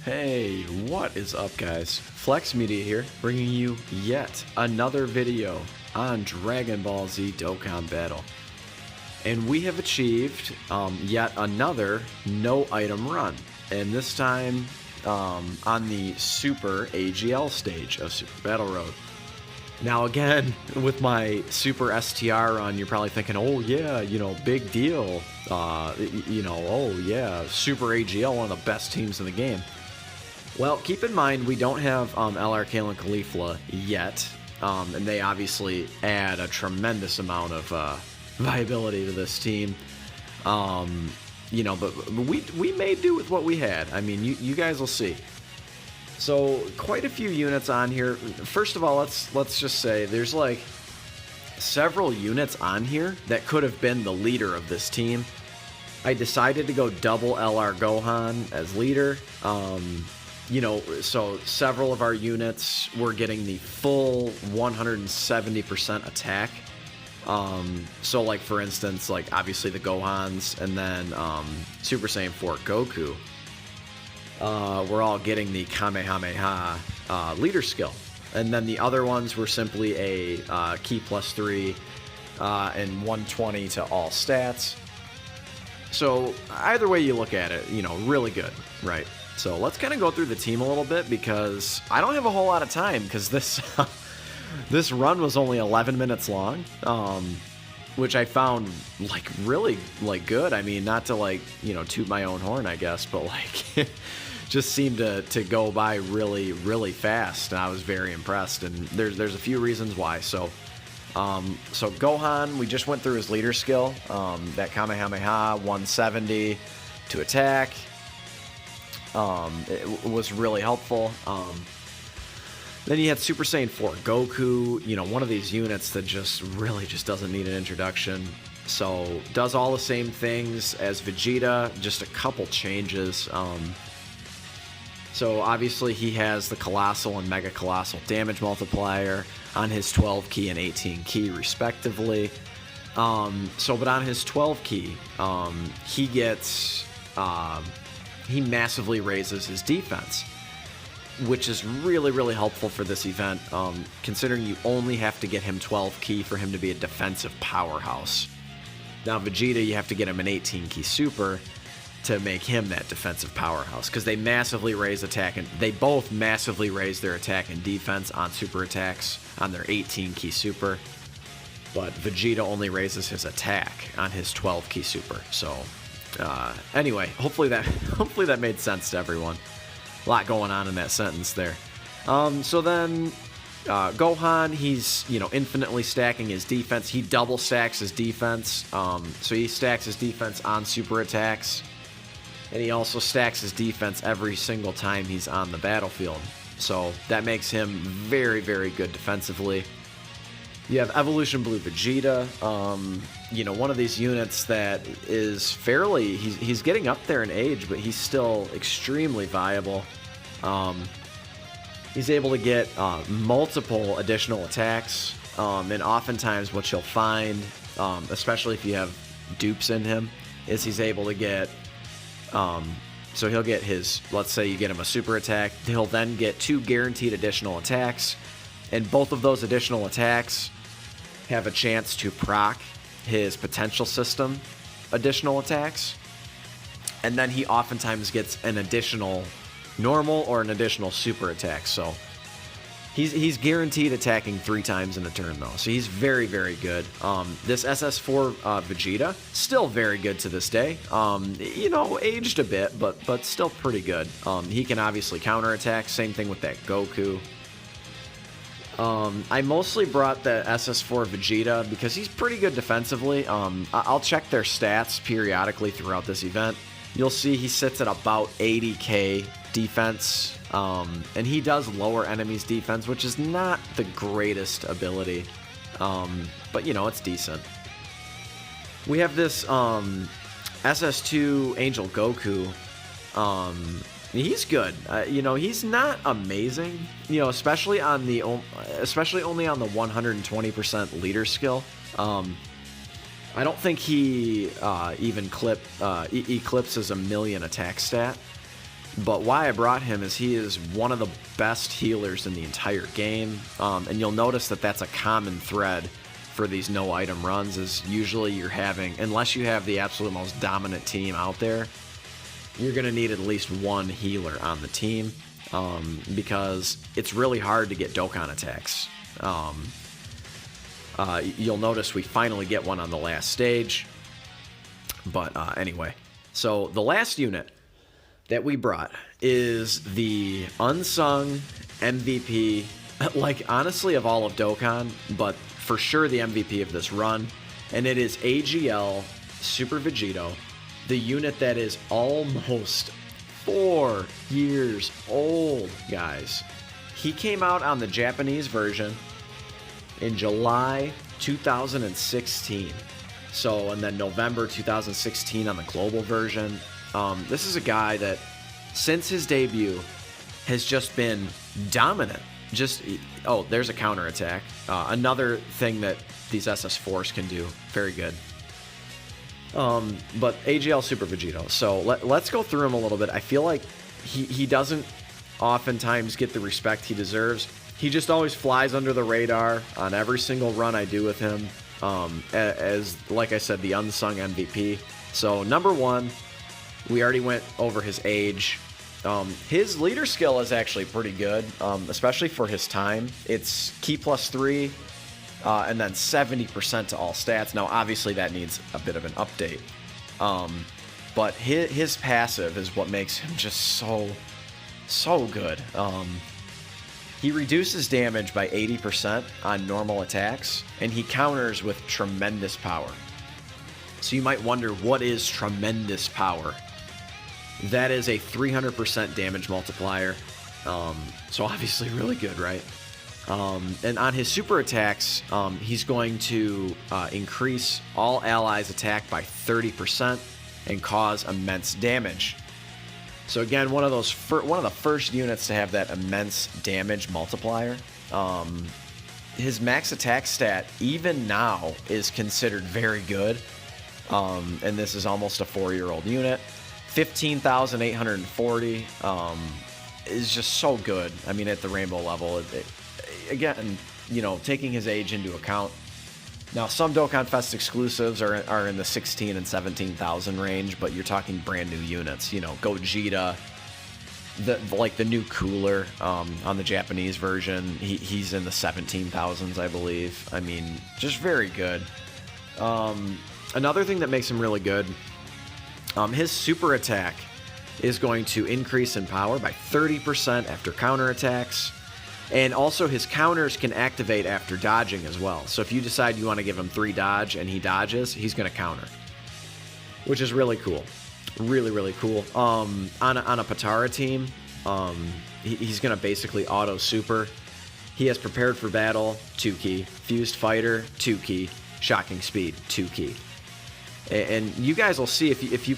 Hey, what is up, guys? Flex Media here, bringing you yet another video on Dragon Ball Z Dokkan Battle. And we have achieved yet another no item run, and this time on the Super AGL stage of Super Battle Road. Now again, with my Super STR run, you're probably thinking, oh yeah, big deal. Oh yeah, Super AGL, one of the best teams in the game. Well, keep in mind, we don't have LRK and Caulifla yet, and they obviously add a tremendous amount of viability to this team. But we may do with what we had. I mean, you guys will see. So, quite a few units on here. First of all, let's just say there's like several units on here that could have been the leader of this team. I decided to go double LR Gohan as leader. So several of our units were getting the full 170% attack. So like for instance, like obviously the Gohans and then Super Saiyan 4 Goku, we're all getting the Kamehameha leader skill. And then the other ones were simply a Ki +3 and 120 to all stats. So either way you look at it, really good, right? So let's kind of go through the team a little bit because I don't have a whole lot of time because this this run was only 11 minutes long, which I found like really like good. I mean, not to toot my own horn, I guess, but like just seemed to go by really, really fast, and I was very impressed. And there's a few reasons why. So Gohan, we just went through his leader skill, that Kamehameha 170 to attack. It was really helpful. Then you had Super Saiyan 4 Goku, one of these units that just doesn't need an introduction. So does all the same things as Vegeta, just a couple changes. So obviously he has the Colossal and Mega Colossal damage multiplier on his 12 key and 18 key respectively. But on his 12 key, he gets he massively raises his defense, which is really, really helpful for this event, considering you only have to get him 12 key for him to be a defensive powerhouse. Now Vegeta, you have to get him an 18 key super to make him that defensive powerhouse, because they massively raise attack, and they both massively raise their attack and defense on super attacks on their 18 key super, but Vegeta only raises his attack on his 12 key super. So anyway, hopefully that made sense to everyone. A lot going on in that sentence there. So then Gohan, he's infinitely stacking his defense. He double stacks his defense. So he stacks his defense on super attacks, and he also stacks his defense every single time he's on the battlefield. So that makes him very, very good defensively. You have Evolution Blue Vegeta, one of these units that is fairly, he's getting up there in age, but he's still extremely viable. He's able to get multiple additional attacks, and oftentimes what you'll find, especially if you have dupes in him, is he's able to get, so he'll get his, let's say you get him a super attack, he'll then get 2 guaranteed additional attacks, and both of those additional attacks have a chance to proc his potential system additional attacks, and then he oftentimes gets an additional normal or an additional super attack. So he's guaranteed attacking 3 times in a turn though, so he's very, very good. This SS4 Vegeta, still very good to this day. Aged a bit, but still pretty good. He can obviously counterattack, same thing with that Goku. I mostly brought the SS4 Vegeta because he's pretty good defensively. I'll check their stats periodically throughout this event. You'll see he sits at about 80k defense, and he does lower enemies' defense, which is not the greatest ability, but it's decent. We have this SS2 Angel Goku. He's good. He's not amazing. Especially only on the 120% leader skill. I don't think he even eclipses a million attack stat. But why I brought him is he is one of the best healers in the entire game. And you'll notice that that's a common thread for these no item runs, is usually you're having, unless you have the absolute most dominant team out there, you're going to need at least one healer on the team, because it's really hard to get Dokkan attacks. You'll notice we finally get one on the last stage. But anyway, so the last unit that we brought is the unsung MVP, like honestly of all of Dokkan, but for sure the MVP of this run, and it is AGL Super Vegito, the unit that is almost 4 years old, guys. He came out on the Japanese version in July 2016. So, and then November 2016 on the global version. This is a guy that, since his debut, has just been dominant. Oh, there's a counterattack. Another thing that these SS4s can do. Very good. But AGL Super Vegito. So let's go through him a little bit. I feel like he doesn't oftentimes get the respect he deserves. He just always flies under the radar on every single run I do with him. As, like I said, the unsung MVP. So number 1, we already went over his age. His leader skill is actually pretty good, especially for his time. It's Ki +3, and then 70% to all stats. Now, obviously, that needs a bit of an update. But his passive is what makes him just so good. He reduces damage by 80% on normal attacks, and he counters with tremendous power. So you might wonder, what is tremendous power? That is a 300% damage multiplier. So obviously really good, right? And on his super attacks, he's going to increase all allies' attack by 30% and cause immense damage. So again, one of the first units to have that immense damage multiplier. His max attack stat, even now, is considered very good. And this is almost a 4-year-old unit. 15,840 is just so good. I mean, at the rainbow level, again, you know, taking his age into account. Now, some Dokkan Fest exclusives are in the 16 and 17,000 range, but you're talking brand new units. You know, Gogeta, the new Cooler on the Japanese version, he's in the 17,000s, I believe. I mean, just very good. Another thing that makes him really good, his super attack is going to increase in power by 30% after counterattacks. And also his counters can activate after dodging as well. So if you decide you want to give him 3 dodge and he dodges, he's going to counter, which is really cool. Really, really cool. On a Patara team, he's going to basically auto super. He has prepared for battle, 2 key, fused fighter, 2 key, shocking speed, 2 key. And you guys will see if you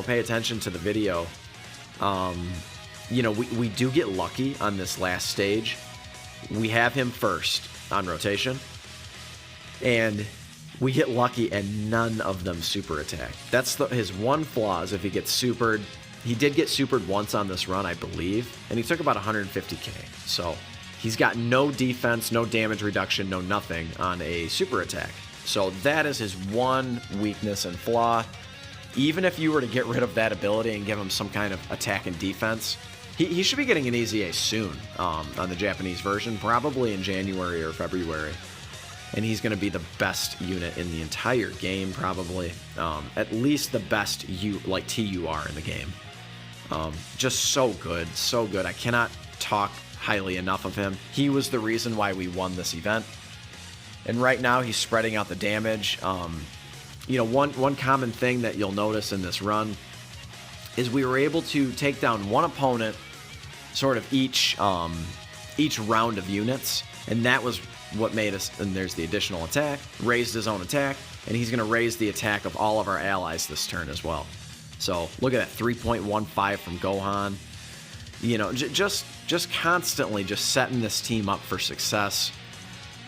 pay attention to the video. We do get lucky on this last stage. We have him first on rotation, and we get lucky and none of them super attack. That's his one flaw, is if he gets supered. He did get supered once on this run, I believe, and he took about 150k. So he's got no defense, no damage reduction, no nothing on a super attack. So that is his one weakness and flaw. Even if you were to get rid of that ability and give him some kind of attack and defense, he should be getting an easy ace soon on the Japanese version, probably in January or February. And he's going to be the best unit in the entire game, probably. At least the best TUR in the game. Just so good, so good. I cannot talk highly enough of him. He was the reason why we won this event. And right now he's spreading out the damage. One common thing that you'll notice in this run is we were able to take down one opponent sort of each round of units, and that was what made us, and there's the additional attack, raised his own attack, and he's going to raise the attack of all of our allies this turn as well. So look at that, 3.15 from Gohan. Just constantly just setting this team up for success.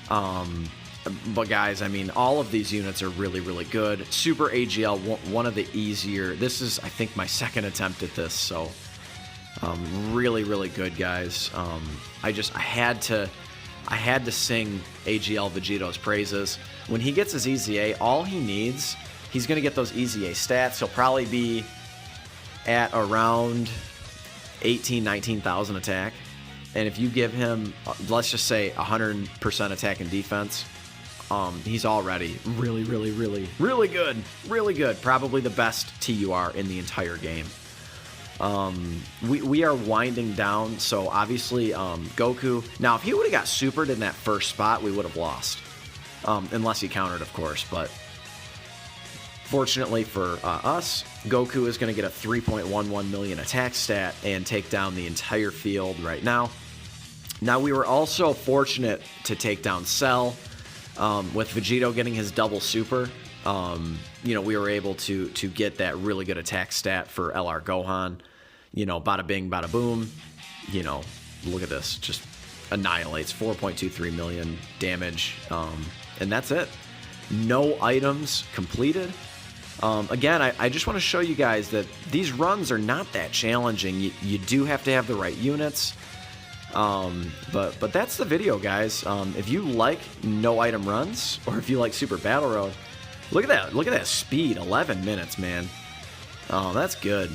But guys, I mean, all of these units are really, really good. Super AGL, one of the easier. This is, I think, my second attempt at this, so Really, really good, guys. I had to sing AGL Vegito's praises. When he gets his EZA, all he needs, he's going to get those EZA stats. He'll probably be at around 18, 19,000 attack. And if you give him, let's just say 100% attack and defense, he's already really, really, really, really good. Really good. Probably the best TUR in the entire game. We are winding down, so obviously Goku. Now, if he would have got supered in that first spot, we would have lost. Unless he countered, of course. But fortunately for us, Goku is going to get a 3.11 million attack stat and take down the entire field right now. Now, we were also fortunate to take down Cell. With Vegito getting his double super, we were able to get that really good attack stat for LR Gohan. Bada bing, bada boom. Look at this. Just annihilates 4.23 million damage. And that's it. No items completed. Again, I just want to show you guys that these runs are not that challenging. You do have to have the right units. But that's the video, guys. If you like no item runs, or if you like Super Battle Road, look at that speed, 11 minutes, man. Oh, that's good.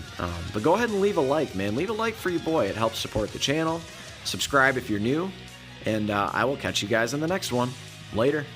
But go ahead and leave a like, man. Leave a like for your boy. It helps support the channel. Subscribe if you're new, and I will catch you guys in the next one. Later.